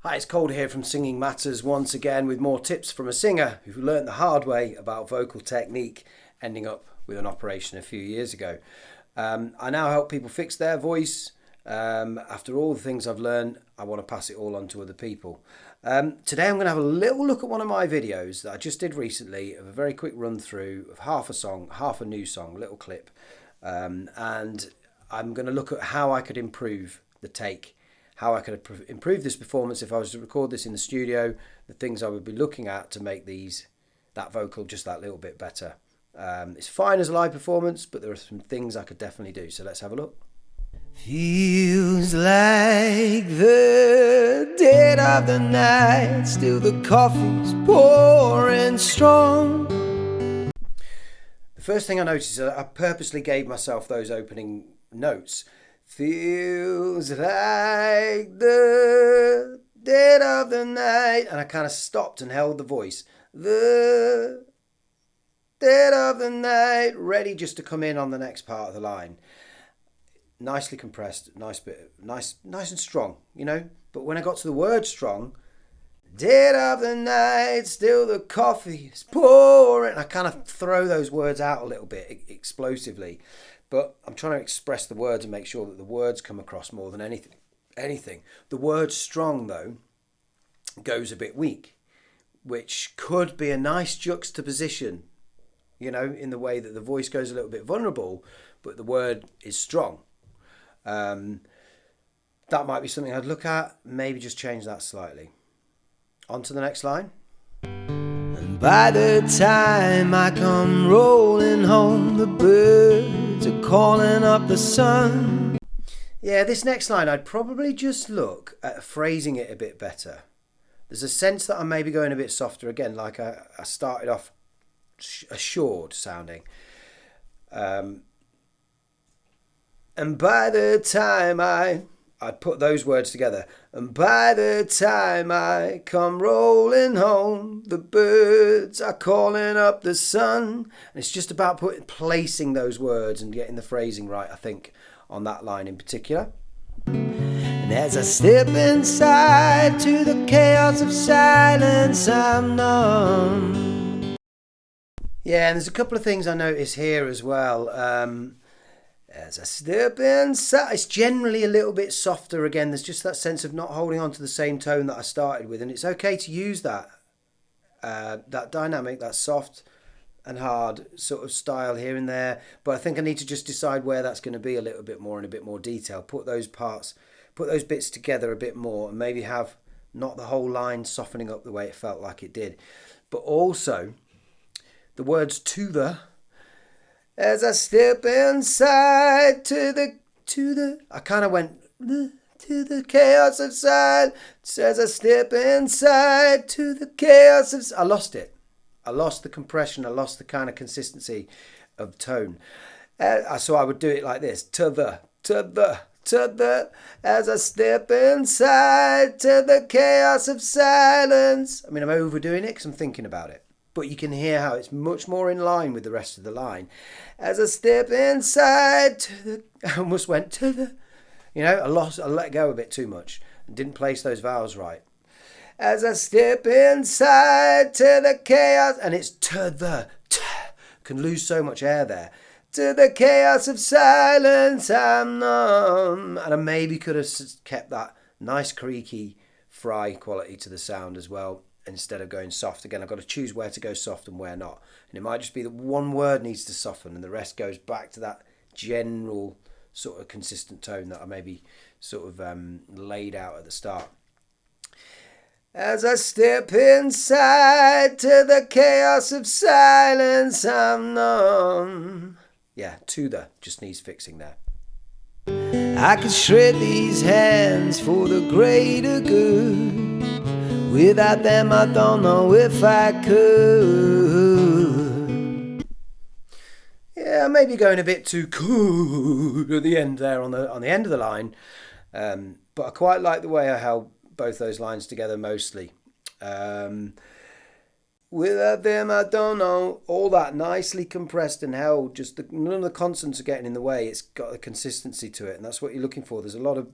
Hi, it's Cold here from Singing Matters once again with more tips from a singer who learnt the hard way about vocal technique, ending up with an operation a few years ago. I now help people fix their voice. After all the things I've learned, I want to pass it all on to other people. Today I'm going to have a little look at one of my videos that I just did recently of a very quick run through of half a song, half a new song, little clip. And I'm going to look at how I could improve the take, how I could improve this performance if I was to record this in the studio, the things I would be looking at to make that vocal just that little bit better. It's fine as a live performance, but there are some things I could definitely do. So let's have a look. Feels like the dead of the night, still the coffee's pouring strong. The first thing I noticed is I purposely gave myself those opening notes. Feels like the dead of the night, and I kind of stopped and held the voice. The dead of the night, ready just to come in on the next part of the line. Nicely compressed, nice and strong, you know. But when I got to the word strong, dead of the night, still the coffee is pouring. I kind of throw those words out a little bit explosively. But I'm trying to express the words and make sure that the words come across more than anything. The word strong, though, goes a bit weak, which could be a nice juxtaposition, you know, in the way that the voice goes a little bit vulnerable, but the word is strong. That might be something I'd look at, maybe just change that slightly. On to the next line. And by the time I come rolling home, the birds are calling up the sun. Yeah, this next line, I'd probably just look at phrasing it a bit better. There's a sense that I'm maybe going a bit softer again, like I started off assured sounding. And by the time I'd put those words together. And by the time I come rolling home, the birds are calling up the sun. And it's just about placing those words and getting the phrasing right, I think, on that line in particular. And as I step inside to the chaos of silence, I'm numb. Yeah, and there's a couple of things I notice here as well. As I step inside, it's generally a little bit softer again. There's just that sense of not holding on to the same tone that I started with, and it's okay to use that dynamic, that soft and hard sort of style here and there. But I think I need to just decide where that's going to be a little bit more in a bit more detail. Put those bits together a bit more, and maybe have not the whole line softening up the way it felt like it did, but also the words to the. As I step inside to the, I kind of went to the chaos of silence. As I step inside to the chaos of, I lost it. I lost the compression. I lost the kind of consistency of tone. So I would do it like this: to the. As I step inside to the chaos of silence. I mean, I'm overdoing it because I'm thinking about it. But you can hear how it's much more in line with the rest of the line. As I step inside to the, I almost went to the, you know, I let go a bit too much and didn't place those vowels right. As I step inside to the chaos, and it's to the, can lose so much air there. To the chaos of silence, I'm numb. And I maybe could have kept that nice creaky fry quality to the sound as well. Instead of going soft again, I've got to choose where to go soft and where not. And it might just be that one word needs to soften and the rest goes back to that general sort of consistent tone that I maybe sort of laid out at the start. As I step inside to the chaos of silence, I'm numb. Yeah, to the just needs fixing there. I could shred these hands for the greater good. Without them, I don't know if I could. Yeah, maybe going a bit too cool at the end there on the end of the line. But I quite like the way I held both those lines together mostly. Without them, I don't know. All that nicely compressed and held. Just none of the consonants are getting in the way. It's got a consistency to it, and that's what you're looking for. There's a lot of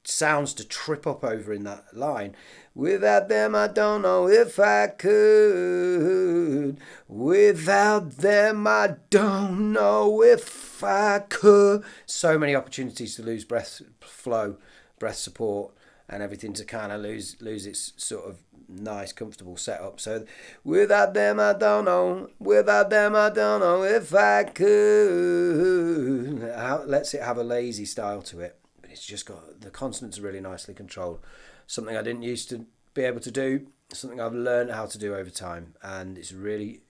sounds to trip up over in that line. Without them, I don't know if I could. Without them, I don't know if I could. So many opportunities to lose breath flow, breath support, and everything to kind of lose its sort of nice, comfortable setup. So, without them, I don't know. Without them, I don't know if I could. Lets it have a lazy style to it. It's just got the consonants are really nicely controlled. Something I didn't used to be able to do. Something I've learned how to do over time, and it's really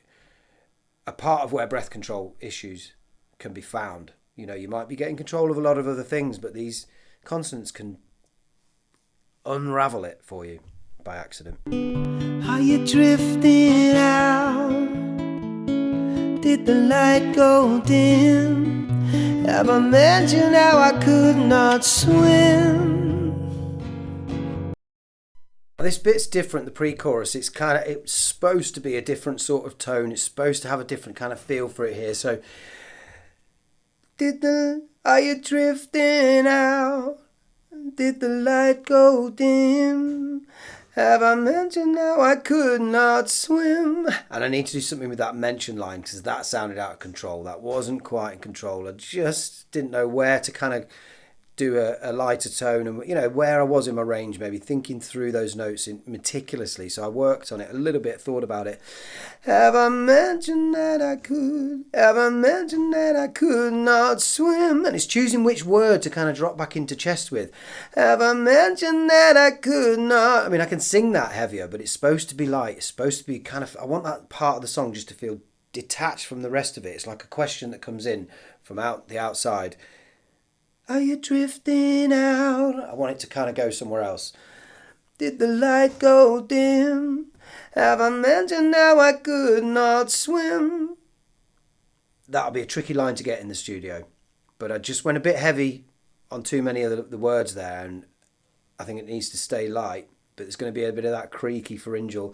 a part of where breath control issues can be found. You know, you might be getting control of a lot of other things, but these consonants can unravel it for you by accident. Are you drifting out? Did the light go dim? Have I mentioned how I could not swim? This bit's different, the pre-chorus. It's supposed to be a different sort of tone. It's supposed to have a different kind of feel for it here. So, are you drifting out? Did the light go dim? Have I mentioned how I could not swim? And I need to do something with that mention line because that sounded out of control. That wasn't quite in control. I just didn't know where to kind of do a lighter tone and, you know, where I was in my range, maybe thinking through those notes meticulously. So I worked on it a little bit, thought about it. Have I mentioned that I could? Have I mentioned that I could not swim? And it's choosing which word to kind of drop back into chest with. Have I mentioned that I could not? I mean, I can sing that heavier, but it's supposed to be light. It's supposed to be kind of, I want that part of the song just to feel detached from the rest of it. It's like a question that comes in from the outside. Are you drifting out? I want it to kind of go somewhere else. Did the light go dim? Have I mentioned how I could not swim? That'll be a tricky line to get in the studio. But I just went a bit heavy on too many of the words there, and I think it needs to stay light. But there's going to be a bit of that creaky pharyngeal.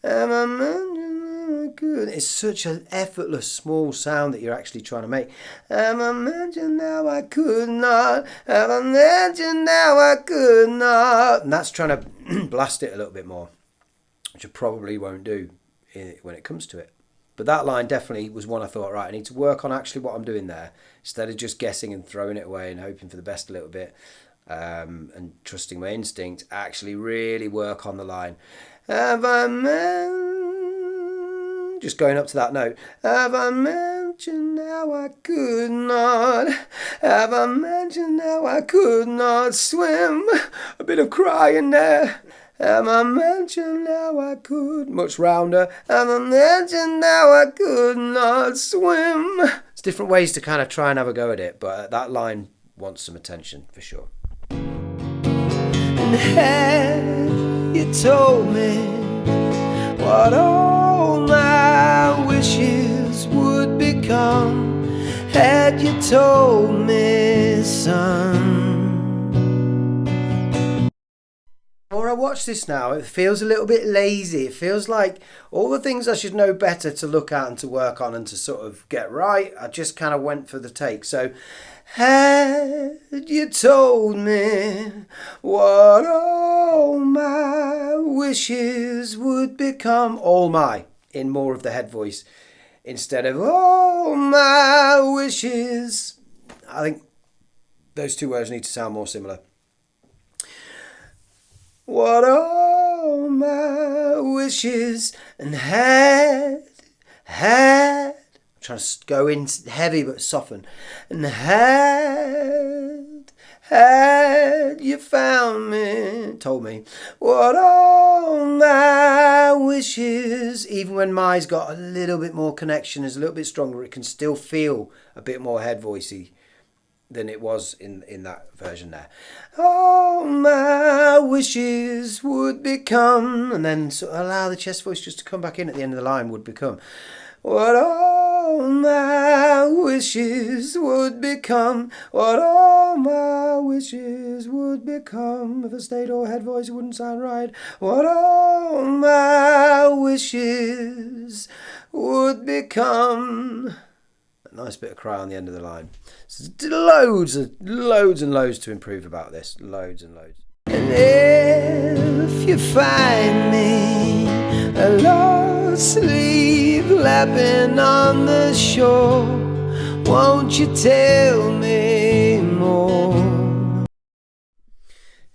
Have I mentioned how I could? It's such an effortless, small sound that you're actually trying to make. Have I mentioned how I could not? Have I mentioned how I could not? And that's trying to blast it a little bit more, which I probably won't do when it comes to it. But that line definitely was one I thought, right, I need to work on actually what I'm doing there instead of just guessing and throwing it away and hoping for the best a little bit. And trusting my instinct, actually really work on the line. Have I just going up to that note. Have I mentioned how I could not? Have I mentioned how I could not swim? A bit of crying there. Have I mentioned how I could? Much rounder. Have I mentioned how I could not swim? It's different ways to kind of try and have a go at it, but that line wants some attention for sure. And had you told me what all my wishes would become, had you told me, son. The more I watch this now, it feels a little bit lazy. It feels like all the things I should know better to look at and to work on and to sort of get right, I just kind of went for the take. So, had you told me what all my wishes would become, all my, in more of the head voice, instead of all my wishes. I think those two words need to sound more similar. What all my wishes and had trying to go in heavy but soften. And had you found me, told me, what all my wishes, even when my's got a little bit more connection, is a little bit stronger, it can still feel a bit more head voicey than it was in that version there. All my wishes would become, and then sort of allow the chest voice just to come back in at the end of the line, would become. What all my wishes would become, what all my wishes would become. If I stayed all head voice, it wouldn't sound right. What all my wishes would become. A nice bit of cry on the end of the line. So loads and loads to improve about this. Loads and loads. And if you find me a lost leaf lapping on the shore, won't you tell me more?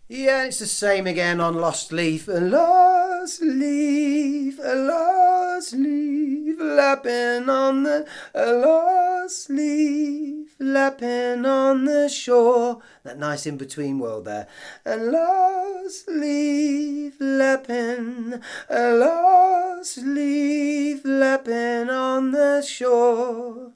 Yeah, it's the same again on Lost Leaf. A lost leaf, a lost leaf lapping on the, a lost leaf lapping on the shore. That nice in-between world there. A lost leaf lapping, a lost leaf lapping on the shore.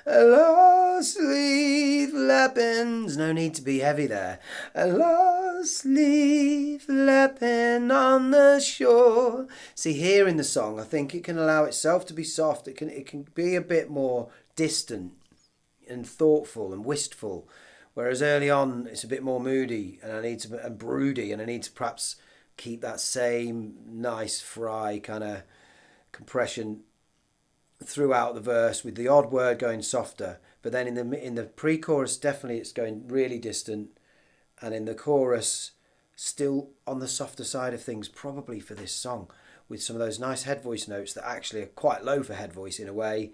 A lost leaf lapping. There's no need to be heavy there. A lost leaf lapping on the shore. See, here in the song, I think it can allow itself to be soft. It can be a bit more distant and thoughtful and wistful. Whereas early on, it's a bit more moody and broody, and I need to perhaps keep that same nice fry kind of compression throughout the verse, with the odd word going softer, but then in the pre-chorus definitely it's going really distant, and in the chorus still on the softer side of things, probably for this song, with some of those nice head voice notes that actually are quite low for head voice in a way,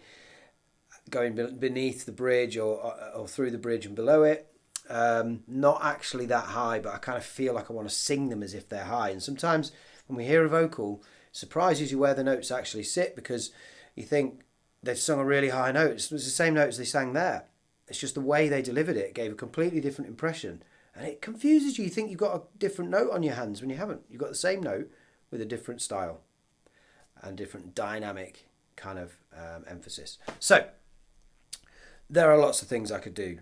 going beneath the bridge or through the bridge and below it. Not actually that high, but I kind of feel like I want to sing them as if they're high. And sometimes when we hear a vocal, it surprises you where the notes actually sit, because you think they've sung a really high note. It was the same notes they sang there. It's just the way they delivered it gave a completely different impression. And it confuses you. You think you've got a different note on your hands when you haven't. You've got the same note with a different style and different dynamic kind of emphasis. So, there are lots of things I could do.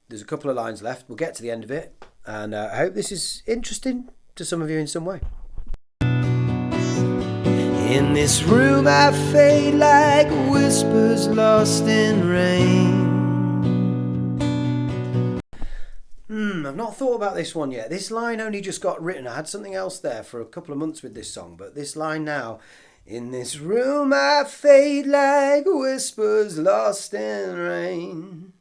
There's a couple of lines left. We'll get to the end of it. And I hope this is interesting to some of you in some way. In this room I fade like whispers lost in rain. I've not thought about this one yet. This line only just got written. I had something else there for a couple of months with this song, but this line now. In this room I fade like whispers lost in rain.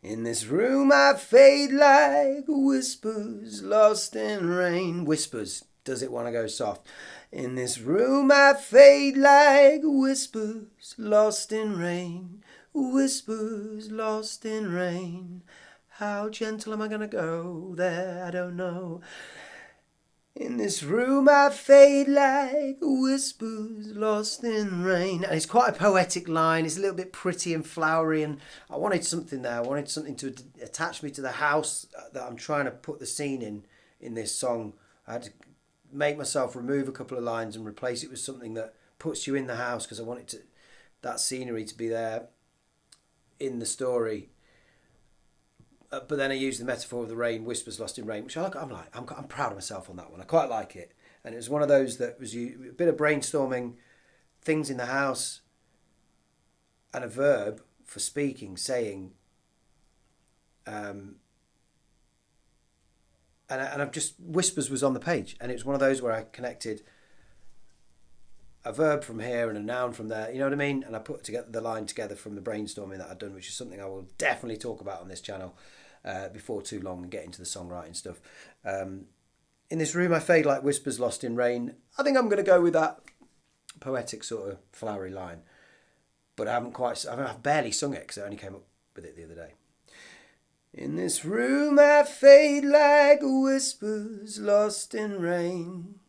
In this room I fade like whispers lost in rain. Whispers. Does it want to go soft? In this room I fade like whispers lost in rain. Whispers lost in rain. How gentle am I going to go there? I don't know. In this room I fade like whispers lost in rain. And it's quite a poetic line. It's a little bit pretty and flowery, and I wanted something there. I wanted something to attach me to the house that I'm trying to put the scene in this song. I had to make myself remove a couple of lines and replace it with something that puts you in the house, because I wanted that scenery to be there in the story. But then I used the metaphor of the rain, whispers lost in rain, which I'm proud of myself on that one. I quite like it. And it was one of those that was a bit of brainstorming, things in the house, and a verb for speaking, saying, and I've just, whispers was on the page, and it was one of those where I connected a verb from here and a noun from there, you know what I mean? And I put together the line together from the brainstorming that I'd done, which is something I will definitely talk about on this channel before too long and get into the songwriting stuff. In this room I fade like whispers lost in rain. I think I'm going to go with that poetic sort of flowery line, but I've barely sung it because I only came up with it the other day. In this room I fade like whispers lost in rain.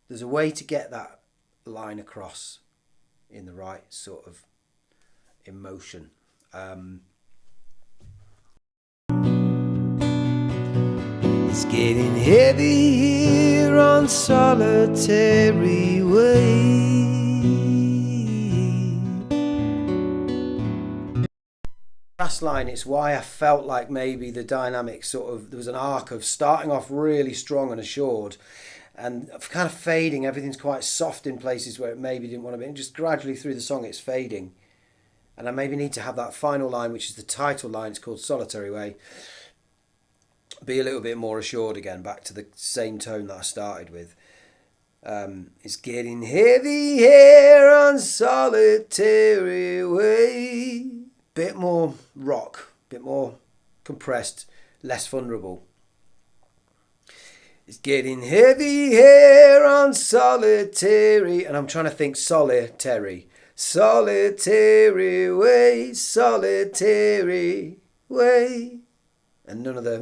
There's a way to get that line across in the right sort of emotion. It's getting heavy here on solitary way. Last line, it's why I felt like maybe the dynamic there was an arc of starting off really strong and assured, and kind of fading. Everything's quite soft in places where it maybe didn't want to be, and just gradually through the song it's fading. And I maybe need to have that final line, which is the title line, it's called Solitary Way, be a little bit more assured again, back to the same tone that I started with. It's getting heavy here on solitary way. bit more rock, bit more compressed, less vulnerable. It's getting heavy here on solitary, and I'm trying to think solitary. Solitary way, solitary way. And none of the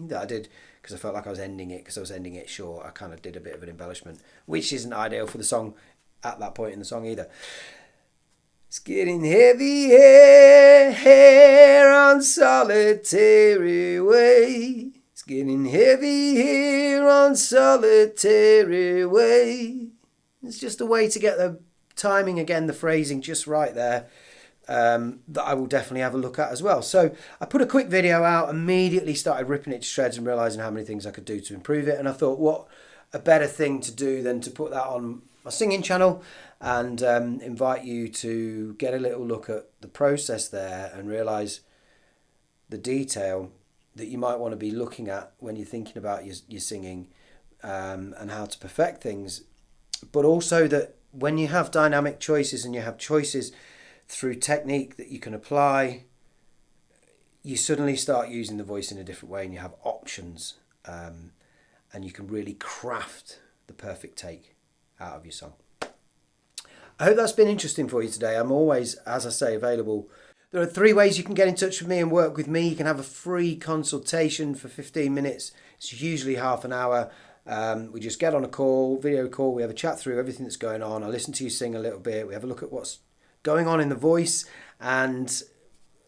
that I did, because I felt like I was ending it, because I was ending it short. I kind of did a bit of an embellishment, which isn't ideal for the song at that point in the song either. It's getting heavy here on solitary way. It's getting heavy here on solitary way. It's just a way to get the timing again, the phrasing just right there, that I will definitely have a look at as well. So I put a quick video out, immediately started ripping it to shreds and realising how many things I could do to improve it. And I thought, what a better thing to do than to put that on my singing channel and invite you to get a little look at the process there and realise the detail that you might want to be looking at when you're thinking about your singing, and how to perfect things. But also that when you have dynamic choices and you have choices through technique that you can apply, you suddenly start using the voice in a different way and you have options, and you can really craft the perfect take out of your song. I hope that's been interesting for you today. I'm always, as I say, available. There are 3 ways you can get in touch with me and work with me. You can have a free consultation for 15 minutes. It's usually half an hour. We just get on a call, video call. We have a chat through everything that's going on. I listen to you sing a little bit. We have a look at what's going on in the voice, and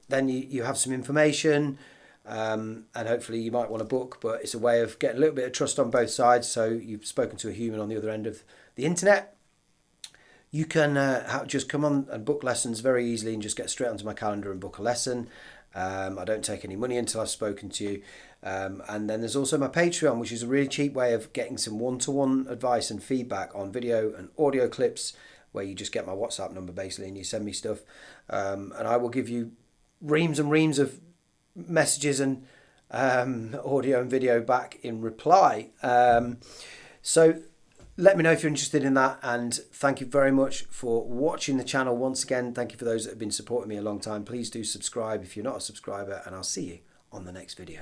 then you have some information, and hopefully you might want to book. But it's a way of getting a little bit of trust on both sides. So you've spoken to a human on the other end of the internet. You can just come on and book lessons very easily and just get straight onto my calendar and book a lesson. I don't take any money until I've spoken to you. And then there's also my Patreon, which is a really cheap way of getting some one-to-one advice and feedback on video and audio clips, where you just get my WhatsApp number basically and you send me stuff. And I will give you reams and reams of messages and audio and video back in reply. So let me know if you're interested in that, and thank you very much for watching the channel once again. Thank you for those that have been supporting me a long time. Please do subscribe if you're not a subscriber, and I'll see you on the next video.